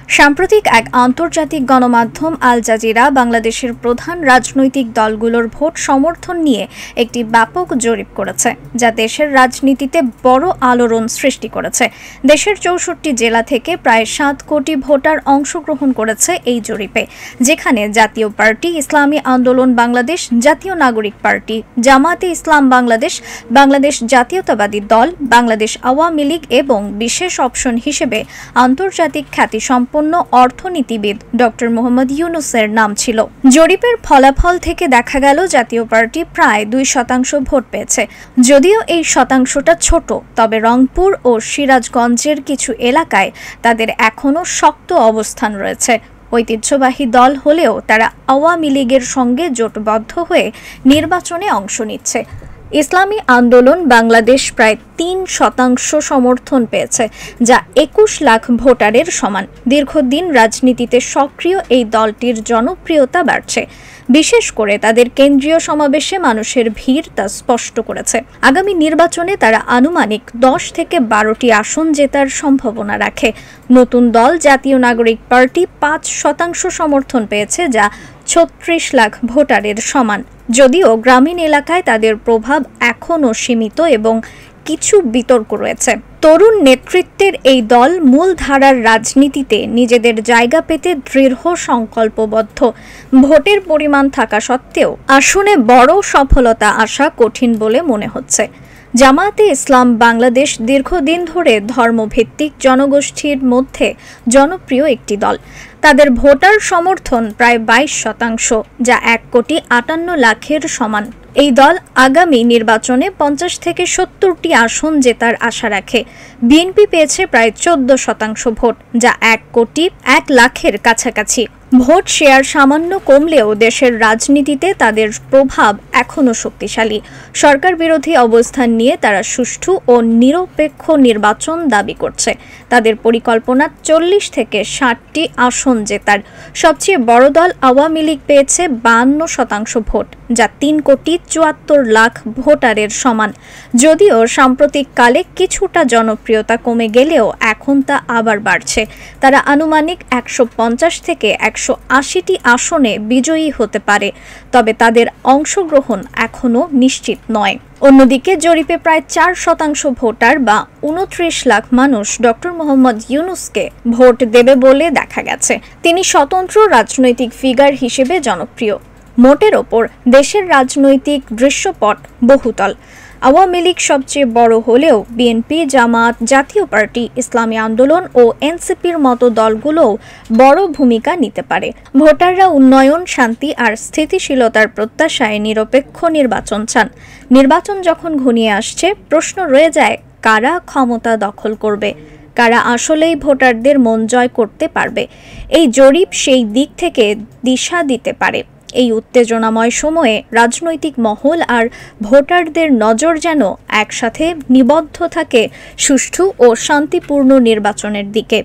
সাম্প্রতিক এক আন্তর্জাতিক গণমাধ্যম আল জাজিরা বাংলাদেশের প্রধান রাজনৈতিক দলগুলোর ভোট সমর্থন নিয়ে একটি ব্যাপক জরিপ করেছে, যা দেশের রাজনীতিতে বড় আলোড়ন সৃষ্টি করেছে। দেশের ৬৪ জেলা থেকে প্রায় ৭ কোটি ভোটার অংশগ্রহণ করেছে এই জরিপে, যেখানে জাতীয় পার্টি, ইসলামী আন্দোলন বাংলাদেশ, জাতীয় নাগরিক পার্টি, জামায়াতে ইসলাম বাংলাদেশ, বাংলাদেশ জাতীয়তাবাদী দল, বাংলাদেশ আওয়ামী লীগ এবং বিশেষ অপশন হিসেবে আন্তর্জাতিক খ্যাতিসম্পন্ন অর্থনীতিবিদ ডক্টর মোহাম্মদ ইউনূসের নাম ছিল। জরিপের ফলাফল থেকে দেখা গেল জাতীয় পার্টি প্রায় ২% ভোট পেয়েছে। যদিও এই শতাংশটা ছোট, তবে রংপুর ও সিরাজগঞ্জের কিছু এলাকায় তাদের এখনও শক্ত অবস্থান রয়েছে। ঐতিহ্যবাহী দল হলেও তারা আওয়ামী লীগের সঙ্গে জোটবদ্ধ হয়ে নির্বাচনে অংশ নিচ্ছে। ইসলামী আন্দোলন বাংলাদেশ প্রায় ৩% সমর্থন পেয়েছে, যা ২১ লাখ ভোটারের সমান। দীর্ঘদিন রাজনীতিতে সক্রিয় এই দলটির জনপ্রিয়তা বাড়ছে, বিশেষ করে তাদের কেন্দ্রীয় সমাবেশে মানুষের ভিড় তা স্পষ্ট করেছে। আগামী নির্বাচনে তারা আনুমানিক ১০ থেকে ১২টি আসন জেতার সম্ভাবনা রাখে। নতুন দল জাতীয় নাগরিক পার্টি ৫% সমর্থন পেয়েছে, যা ৩৬ লাখ ভোটারের সমান। যদিও গ্রামীণ এলাকায় তাদের প্রভাব এখনও সীমিত এবং কিছু বিতর্ক রয়েছে। তরুণ নেতৃত্বের এই দল মূলধারার রাজনীতিতে নিজেদের জায়গা পেতে দৃঢ় সংকল্পবদ্ধ। ভোটের পরিমাণ থাকা সত্ত্বেও আসনে বড় সফলতা আসা কঠিন বলে মনে হচ্ছে। জামায়াতে ইসলাম বাংলাদেশ দীর্ঘদিন ধরে ধর্মভিত্তিক জনগোষ্ঠীর মধ্যে জনপ্রিয় একটি দল। তাদের ভোটার সমর্থন প্রায় ২২%, যা ১,৫৮ লাখের সমান। এই দল আগামী নির্বাচনে ৫০ থেকে ৭০টি আসন জেতার আশা রাখে। বিএনপি পেয়েছে প্রায় ১৪% ভোট, যা ১,০০,০০,০০০ লাখের কাছাকাছি। ভোট শেয়ার সামান্য কমলেও দেশের রাজনীতিতে তাদের প্রভাব এখনও শক্তিশালী। সরকার বিরোধী অবস্থান নিয়ে তারা সুষ্ঠু ও নিরপেক্ষ নির্বাচন দাবি করছে। তাদের পরিকল্পনা ৪০ থেকে ৬০টি আসন জেতার। সবচেয়ে বড় দল আওয়ামী লীগ পেয়েছে ৫২% ভোট, যা ৩,৭৪,০০,০০০ ভোটারের সমান। যদিও সাম্প্রতিককালে কিছুটা জনপ্রিয়তা কমে গেলেও এখন তা আবার বাড়ছে। তারা আনুমানিক ১৫০ থেকে ১৮০টি আসনে বিজয়ী হতে পারে, তবে তাদের অংশগ্রহণ এখনও নিশ্চিত নয়। অন্যদিকে জরিপে প্রায় ৪% ভোটার বা ২৯ লাখ মানুষ ডক্টর মোহাম্মদ ইউনূসকে ভোট দেবে বলে দেখা গেছে। তিনি স্বতন্ত্র রাজনৈতিক ফিগার হিসেবে জনপ্রিয়। মোটের ওপর দেশের রাজনৈতিক দৃশ্যপট বহুতল। আওয়ামী লীগ সবচেয়ে বড় হলেও বিএনপি, জামায়াত, জাতীয় পার্টি, ইসলামী আন্দোলন ও এনসিপির মতো দলগুলোও বড় ভূমিকা নিতে পারে। ভোটাররা উন্নয়ন, শান্তি আর স্থিতিশীলতার প্রত্যাশায় নিরপেক্ষ নির্বাচন চান। নির্বাচন যখন ঘনিয়ে আসছে, প্রশ্ন রয়ে যায় কারা ক্ষমতা দখল করবে, কারা আসলেই ভোটারদের মন জয় করতে পারবে। এই জরিপ সেই দিক থেকে দিশা দিতে পারে। এই উত্তেজনাময় সময়ে রাজনৈতিক মহল আর ভোটারদের নজর যেন একসাথে নিবদ্ধ থাকে সুষ্ঠু ও শান্তিপূর্ণ নির্বাচনের দিকে।